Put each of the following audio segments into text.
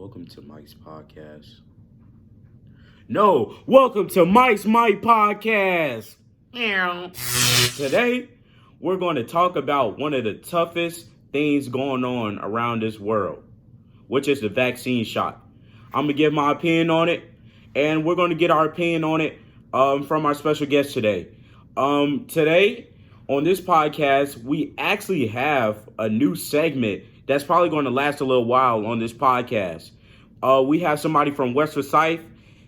welcome to Mike's podcast. No, welcome to Mike's Mike podcast. Today, we're going to talk about one of the toughest things going on around this world, which is the vaccine shot. I'm going to give my opinion on it, and we're going to get our opinion on it from our special guest today. Today, on this podcast, we actually have a new segment that's probably going to last a little while on this podcast. We have somebody from West Forsyth.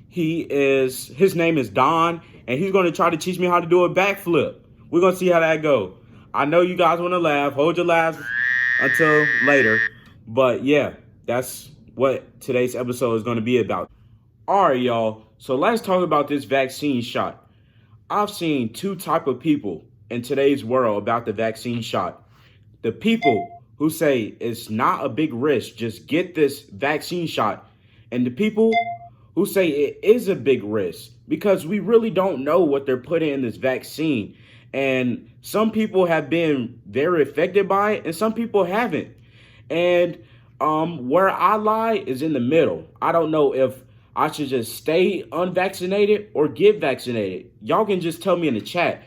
His name is Don, and he's going to try to teach me how to do a backflip. We're going to see how that goes. I know you guys want to laugh. Hold your laughs until later. But yeah, that's what today's episode is going to be about. All right, y'all. So let's talk about this vaccine shot. I've seen two type of people in today's world about the vaccine shot. The people who say it's not a big risk, just get this vaccine shot. And the people who say it is a big risk because we really don't know what they're putting in this vaccine. And some people have been very affected by it and some people haven't. And where I lie is in the middle. I don't know if I should just stay unvaccinated or get vaccinated. Y'all can just tell me in the chat.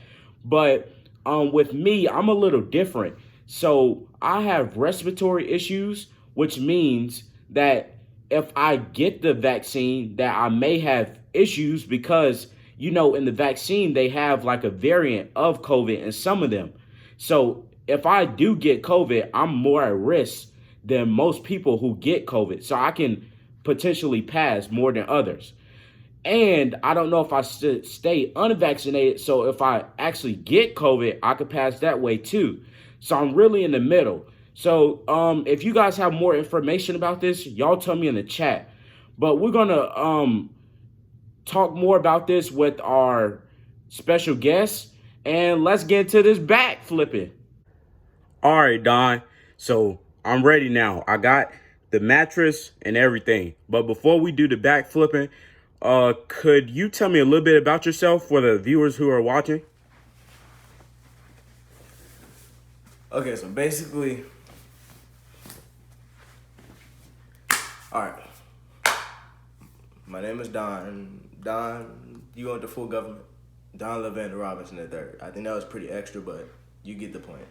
But with me, I'm a little different. So I have respiratory issues, which means that if I get the vaccine, that I may have issues because, in the vaccine, they have like a variant of COVID in some of them. So if I do get COVID, I'm more at risk than most people who get COVID. So I can potentially pass more than others. And I don't know if I should stay unvaccinated. So if I actually get COVID, I could pass that way too. So I'm really in the middle. So if you guys have more information about this, y'all tell me in the chat. But we're going to talk more about this with our special guest. And let's get into this backflipping. All right, Don. So I'm ready now. I got the mattress and everything. But before we do the backflipping, could you tell me a little bit about yourself for the viewers who are watching? Okay, so basically, all right. My name is Don. Don, you want the full government? Don Levander Robinson III. I think that was pretty extra, but you get the point.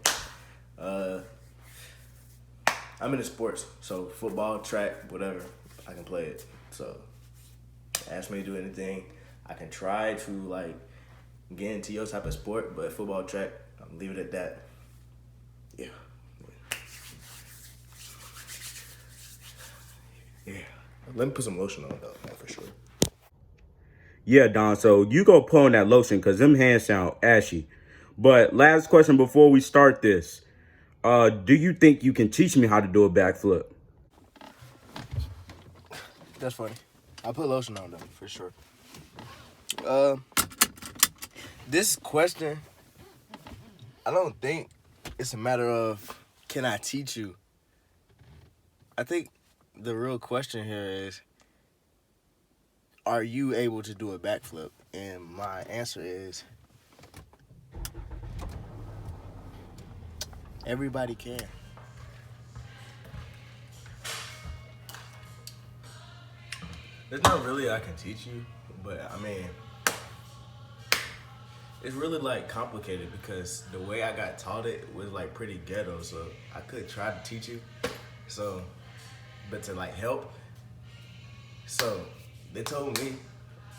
I'm into sports, so football, track, whatever. I can play it. So ask me to do anything. I can try to get into your type of sport, but football, track, I'm leave it at that. Yeah. Yeah. Let me put some lotion on though, for sure. Yeah, Don. So you go put on that lotion because them hands sound ashy. But last question before we start this. Do you think you can teach me how to do a backflip? That's funny. I put lotion on though, for sure. This question, I don't think it's a matter of can I teach you. I think the real question here is, are you able to do a backflip? And my answer is, everybody can. There's not really I can teach you, but I mean, it's really complicated because the way I got taught it was pretty ghetto. So I could try to teach you. So, but to help. So they told me,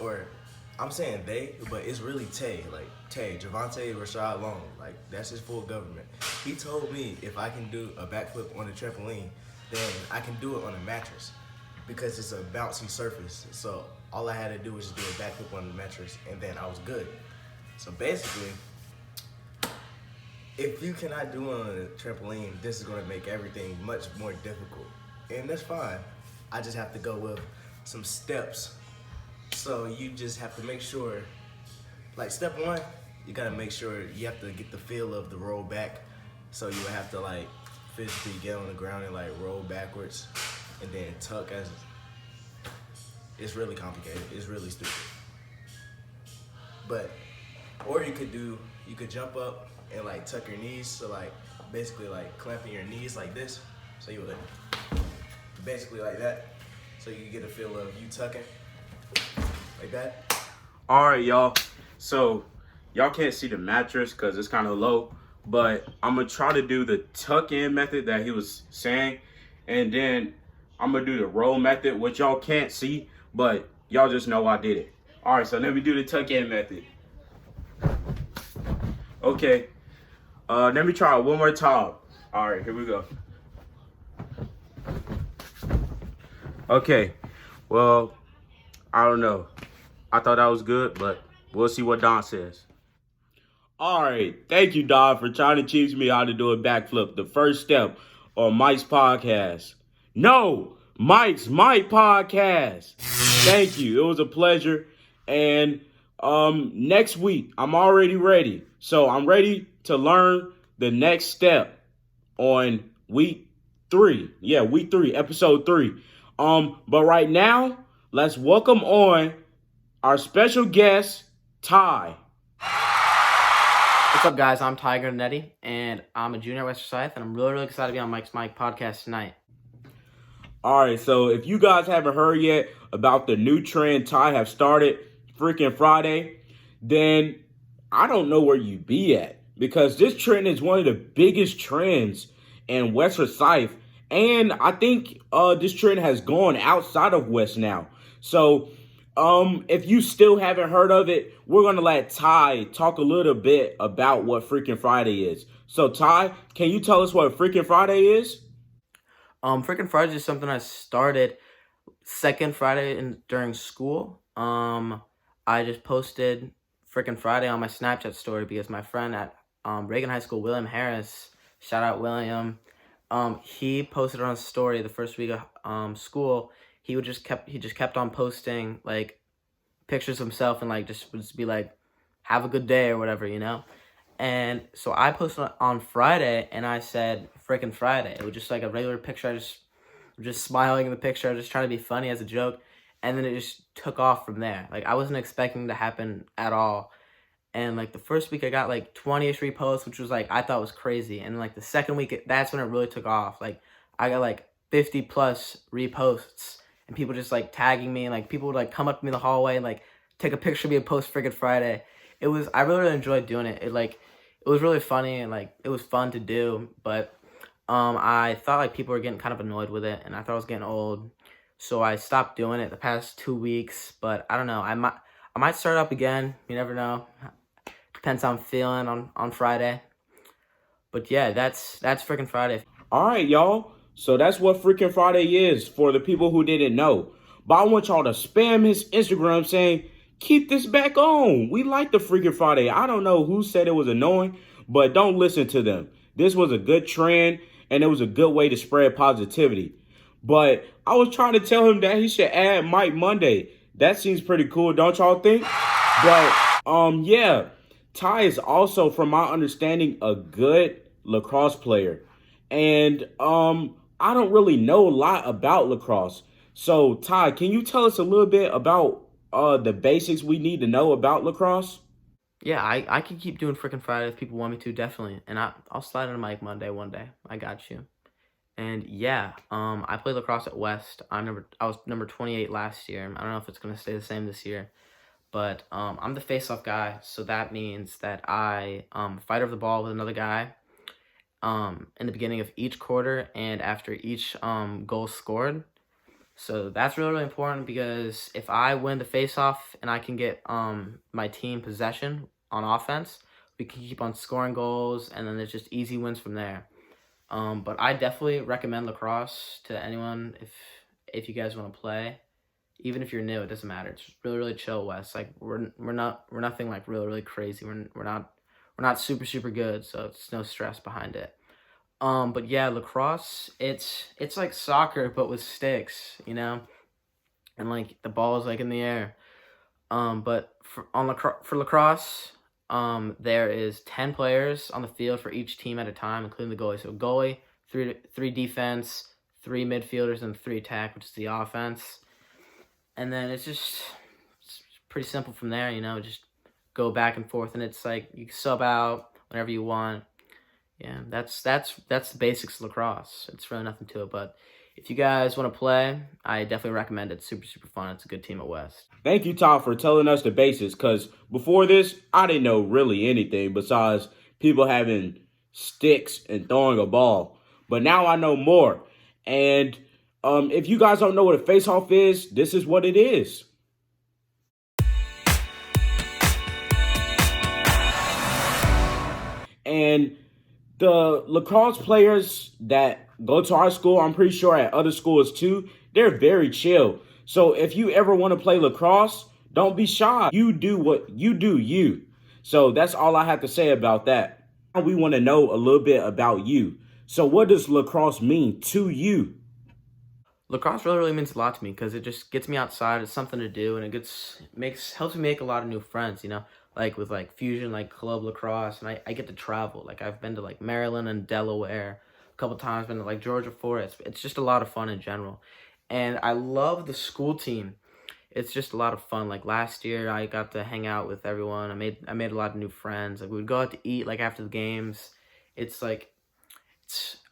or I'm saying they, but it's really Tay, Javante Rashad Long, that's his full government. He told me if I can do a backflip on a trampoline, then I can do it on a mattress because it's a bouncy surface. So all I had to do was just do a backflip on the mattress and then I was good. So basically, if you cannot do it on a trampoline, this is gonna make everything much more difficult. And that's fine. I just have to go with some steps. So you just have to make sure, step one, you gotta make sure you have to get the feel of the roll back. So you have to physically get on the ground and roll backwards and then tuck as, it's really complicated. It's really stupid. But, or you could jump up and tuck your knees. So basically clamping your knees like this. So you would basically like that. so you get a feel of you tucking like that. All right, y'all. So y'all can't see the mattress because it's kind of low, but I'm gonna try to do the tuck in method that he was saying, and then I'm gonna do the roll method, which y'all can't see, but y'all just know I did it. All right, so let me do the tuck in method. Okay, let me try it one more time. All right, here we go. Okay, well, I don't know. I thought that was good, but we'll see what Don says. All right. Thank you, Don, for trying to teach me how to do a backflip. The first step on Mike's podcast. No, Mike podcast. Thank you. It was a pleasure. And next week, I'm already ready. So I'm ready to learn the next step on week 3. Yeah, week 3, episode 3. But right now, let's welcome on our special guest, Ty. What's up, guys? I'm Tiger Netti, and I'm a junior at West Forsyth, and I'm really excited to be on Mike's Mike podcast tonight. All right, so if you guys haven't heard yet about the new trend Ty have started, Freaking Friday, then I don't know where you be at, because this trend is one of the biggest trends in West Forsyth, and I think this trend has gone outside of West now. So if you still haven't heard of it, we're going to let Ty talk a little bit about what Freaking Friday is. So, Ty, can you tell us what Freaking Friday is? Freaking Friday is something I started second Friday during school. I just posted Freaking Friday on my Snapchat story because my friend at Reagan High School, William Harris, shout out William, he posted on his story the first week of school. He just kept on posting like pictures of himself and like just would be like, have a good day or whatever, you know? And so I posted on Friday and I said Frickin' Friday. It was just like a regular picture. I just smiling in the picture. I was just trying to be funny as a joke. And then it just took off from there. Like I wasn't expecting it to happen at all. And like the first week I got like 20-ish reposts, which was like, I thought was crazy. And like the second week, that's when it really took off. Like I got like 50 plus reposts. And people just like tagging me, and like people would like come up to me in the hallway and like take a picture of me and post Freaking Friday. I really enjoyed doing it. It was really funny and like it was fun to do, but I thought like people were getting kind of annoyed with it, and I thought it was getting old, so I stopped doing it the past 2 weeks. But I don't know, I might start up again. You never know. Depends how I'm feeling on Friday. But yeah, that's Freaking Friday. All right, y'all. So that's what Freaking Friday is for the people who didn't know. But I want y'all to spam his Instagram saying, keep this back on. We like the Freaking Friday. I don't know who said it was annoying, but don't listen to them. This was a good trend, and it was a good way to spread positivity. But I was trying to tell him that he should add Mike Monday. That seems pretty cool, don't y'all think? But, yeah. Ty is also, from my understanding, a good lacrosse player. And, I don't really know a lot about lacrosse. So, Ty, can you tell us a little bit about the basics we need to know about lacrosse? Yeah, I can keep doing Freaking Friday if people want me to, definitely. And I'll slide on Mike Monday one day. I got you. And yeah, I played lacrosse at West. I was number 28 last year. I don't know if it's gonna stay the same this year. But I'm the face-off guy, so that means that I fight over the ball with another guy in the beginning of each quarter and after each goal scored. So that's really, really important, because if I win the face-off and I can get my team possession on offense, we can keep on scoring goals, and then there's just easy wins from there. But I definitely recommend lacrosse to anyone if you guys want to play. Even if you're new, it doesn't matter. It's really, really chill, West. Like we're nothing like really, really crazy. We're not super, super good, so it's no stress behind it. But yeah, lacrosse, it's like soccer but with sticks, you know, and like the ball is like in the air. But for lacrosse, there is 10 players on the field for each team at a time, including the goalie. So goalie, three defense, 3 midfielders, and 3 attack, which is the offense. And then it's pretty simple from there, you know, just go back and forth, and it's like you can sub out whenever you want. Yeah, that's the basics of lacrosse. It's really nothing to it, but If you guys want to play, I definitely recommend it. It's super, super fun. It's a good team at West. Thank you, Todd, for telling us the basics, because before this, I didn't know really anything besides people having sticks and throwing a ball. But now I know more. And if you guys don't know what a face-off is, this is what it is. And the lacrosse players that go to our school, I'm pretty sure at other schools too, they're very chill. So if you ever want to play lacrosse, don't be shy. You do what you do, you. So that's all I have to say about that. Now we want to know a little bit about you. So what does lacrosse mean to you? Lacrosse really, really means a lot to me because it just gets me outside. It's something to do, and it helps me make a lot of new friends. Like with like fusion, like club lacrosse, and I get to travel. Like I've been to like Maryland and Delaware a couple times. Been to like Georgia Forest. It's just a lot of fun in general, and I love the school team. It's just a lot of fun. Like last year, I got to hang out with everyone. I made a lot of new friends. Like we would go out to eat like after the games.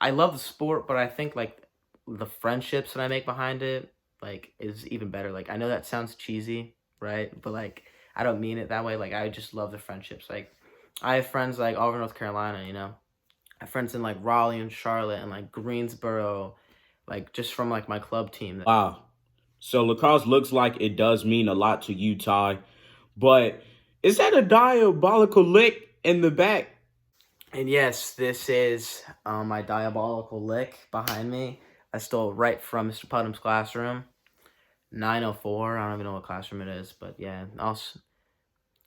I love the sport, but I think like the friendships that I make behind it like is even better. Like I know that sounds cheesy, right? But like I don't mean it that way. Like I just love the friendships. Like I have friends like all over North Carolina, I have friends in like Raleigh and Charlotte and like Greensboro, like just from like my club team. Wow. So lacrosse looks like it does mean a lot to you, Ty. But is that a diabolical lick in the back? And yes, this is my diabolical lick behind me. I stole it right from Mr. Putnam's classroom. 904. I don't even know what classroom it is, but yeah, also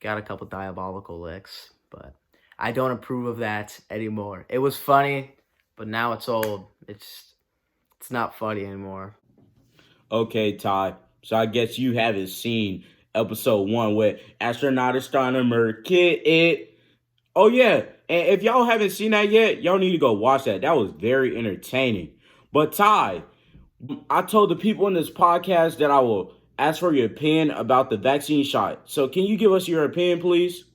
got a couple diabolical licks, but I don't approve of that anymore. It was funny, but now it's old. It's not funny anymore. Okay, Ty. So I guess you haven't seen episode 1 where astronaut astronomer kid. Oh yeah, and if y'all haven't seen that yet, y'all need to go watch that. That was very entertaining. But Ty, I told the people in this podcast that I will ask for your opinion about the vaccine shot. So can you give us your opinion, please?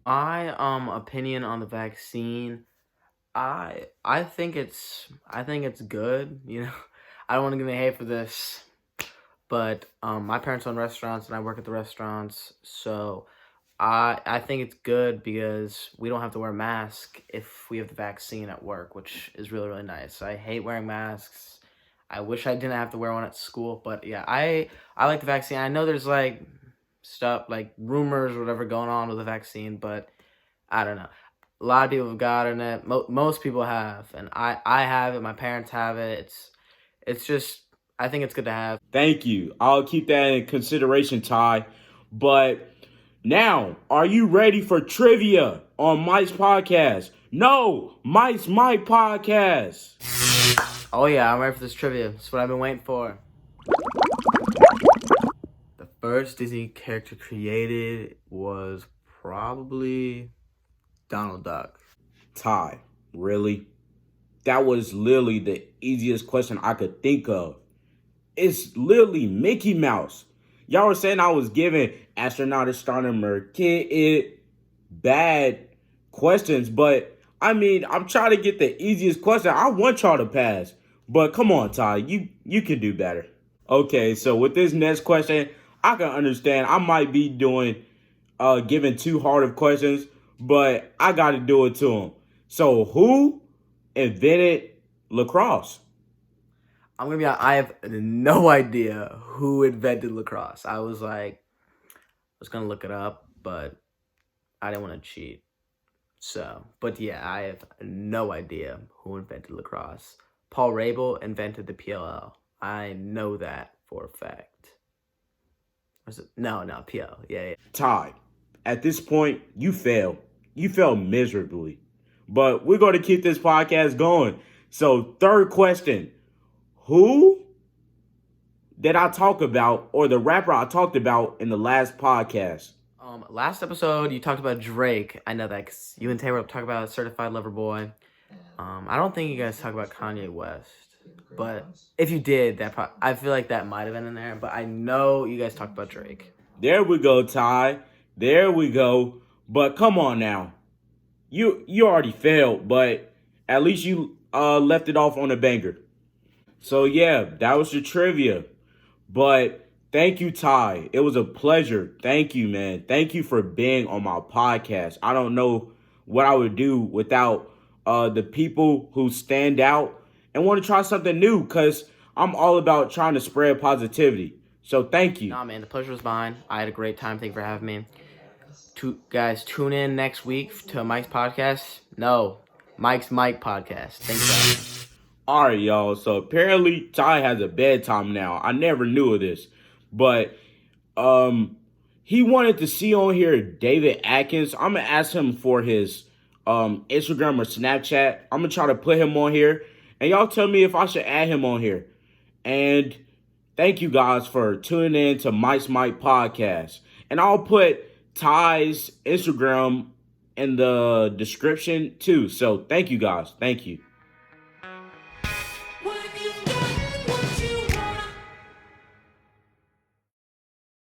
My opinion on the vaccine, I think it's good. I don't want to give me hate for this, but my parents own restaurants and I work at the restaurants, so I think it's good because we don't have to wear a mask if we have the vaccine at work, which is really, really nice. I hate wearing masks. I wish I didn't have to wear one at school, but yeah, I like the vaccine. I know there's like stuff like rumors or whatever going on with the vaccine, but I don't know. A lot of people have gotten it. Most people have, and I have it. My parents have it. It's just, I think it's good to have. Thank you. I'll keep that in consideration, Ty. But now, are you ready for trivia on Mike's podcast? No, Mike's Mike podcast. Oh yeah, I'm ready for this trivia. That's what I've been waiting for. The first Disney character created was probably Donald Duck. Ty, really? That was literally the easiest question I could think of. It's literally Mickey Mouse. Y'all were saying I was giving astronaut astronomer kid bad questions, but I mean, I'm trying to get the easiest question. I want y'all to pass. But come on, Ty, you can do better. Okay, so with this next question, I can understand I might be giving too hard of questions, but I got to do it to him. So who invented lacrosse? I'm gonna be honest, I have no idea who invented lacrosse. I was gonna look it up, but I didn't want to cheat. So, but yeah, I have no idea who invented lacrosse. Paul Rabel invented the PLL. I know that for a fact. Was it? No, PL. Yeah. Ty, at this point, you failed. You failed miserably. But we're going to keep this podcast going. So, third question. Who did I talk about, or the rapper I talked about in the last podcast? Last episode, you talked about Drake. I know that because you and Taylor talked about Certified Lover Boy. I don't think you guys talk about Kanye West. But if you did, I feel like that might have been in there. But I know you guys talked about Drake. There we go, Ty. There we go. But come on now. You already failed, but at least you left it off on a banger. So yeah, that was the trivia. But thank you, Ty. It was a pleasure. Thank you, man. Thank you for being on my podcast. I don't know what I would do without the people who stand out and want to try something new, because I'm all about trying to spread positivity. So thank you. Nah, man, the pleasure was mine. I had a great time. Thank you for having me. Guys, tune in next week to Mike's podcast. No, Mike's Mike podcast. Thanks for having me. All right, y'all. So apparently Ty has a bedtime now. I never knew of this, but he wanted to see on here David Atkins. I'm gonna ask him for his Instagram or Snapchat. I'm gonna try to put him on here, and y'all tell me if I should add him on here. And thank you guys for tuning in to Mike's Mike podcast. And I'll put Ty's Instagram in the description too. So thank you guys. Thank you.